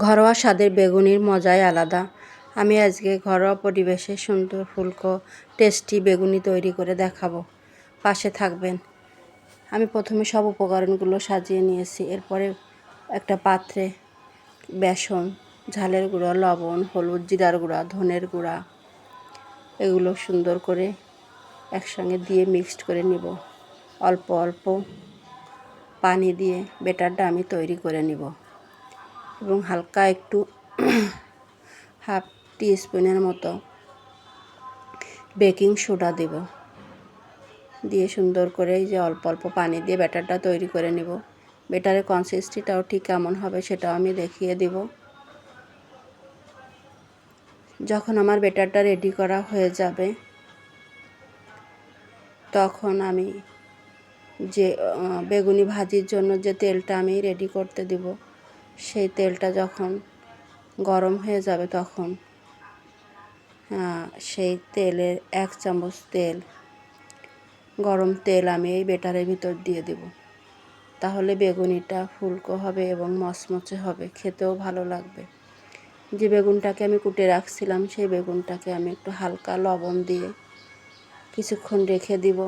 ঘরোয়া স্বাদের বেগুনির মজাই আলাদা। আমি আজকে ঘরোয়া পরিবেশে সুন্দর ফুলকো টেস্টি বেগুনি তৈরি করে দেখাবো। পাশে থাকবেন। আমি প্রথমে সব উপকরণগুলো সাজিয়ে নিয়েছি। এরপরে একটা পাত্রে বেসন, ঝালের গুঁড়ো, লবণ, হলুদ, জিরার গুঁড়া, ধনের গুঁড়া এগুলো সুন্দর করে একসঙ্গে দিয়ে মিক্সড করে নিব। অল্প অল্প পানি দিয়ে ব্যাটারটা আমি তৈরি করে নিব এবং হালকা একটু হাফ টিস্পুনের মতো বেকিং সোডা দেব। দিয়ে সুন্দর করে এই যে অল্প অল্প পানি দিয়ে ব্যাটারটা তৈরি করে নেব। ব্যাটারের কনসিস্টেন্সিটাও ঠিক কেমন হবে সেটাও আমি দেখিয়ে দেব। যখন আমার ব্যাটারটা রেডি করা হয়ে যাবে তখন আমি যে বেগুনি ভাজির জন্য যে তেলটা আমি রেডি করতে দেব সেই তেলটা যখন গরম হয়ে যাবে তখন সেই তেলের 1 চামচ তেল গরম তেল আমি এই ব্যাটারের ভিতর দিয়ে দেব। তাহলে বেগুনিটা ফুলকো হবে এবং মচমচে হবে, খেতেও ভালো লাগবে। যে বেগুনটাকে আমি কুটে রাখছিলাম সেই বেগুনটাকে আমি একটু হালকা লবণ দিয়ে কিছুক্ষণ রেখে দিব।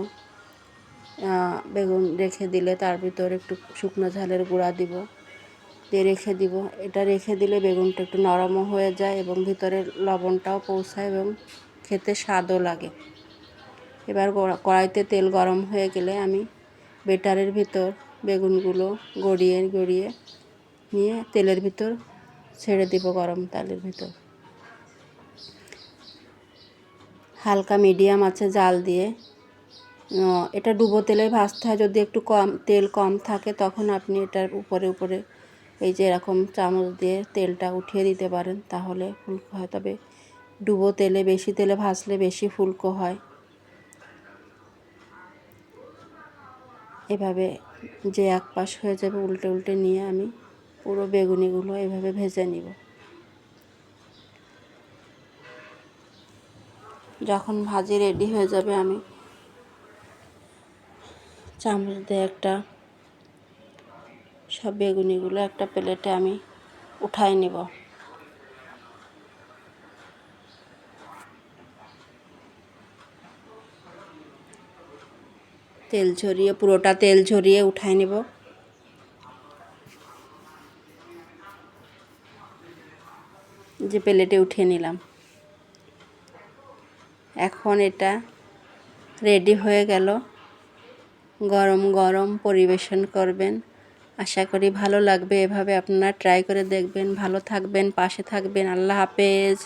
বেগুন রেখে দিলে তার ভিতর একটু শুকনো ঝালের গুঁড়া দিব, দিয়ে রেখে দিব। এটা রেখে দিলে বেগুনটা একটু নরমও হয়ে যায় এবং ভিতরে লবণটাও পৌঁছায় এবং খেতে স্বাদও লাগে। এবার কড়াইতে তেল গরম হয়ে গেলে আমি ব্যাটারের ভিতর বেগুনগুলো গড়িয়ে গড়িয়ে নিয়ে তেলের ভিতর ছেড়ে দিব। গরম তেলের ভিতর হালকা মিডিয়াম আছে জাল দিয়ে এটা ডুবো তেলে ভাজতে হয়। যদি একটু তেল কম থাকে তখন আপনি এটার উপরে এই যে এরকম চামচ দিয়ে তেলটা উঠিয়ে দিতে পারেন, তাহলে ফুলকো হয়। তবে ডুবো তেলে বেশি তেলে ভাজলে বেশি ফুলকো হয়। এভাবে যে এক পাশ হয়ে যাবে উল্টে উল্টে নিয়ে আমি পুরো বেগুনিগুলো এভাবে ভেজে নিব। যখন ভাজি রেডি হয়ে যাবে আমি চামচ দিয়ে সব বেগুনিগুলো একটা প্লেটে আমি উঠাই নিব। পুরোটা তেল ঝরিয়ে উঠাই নেব। যে প্লেটে উঠিয়ে নিলাম। এখন এটা রেডি হয়ে গেল। গরম গরম পরিবেশন করবেন। আশা করি ভালো লাগবে। এভাবে আপনারা ট্রাই করে দেখবেন। ভালো থাকবেন, পাশে থাকবেন। আল্লাহ হাফেজ।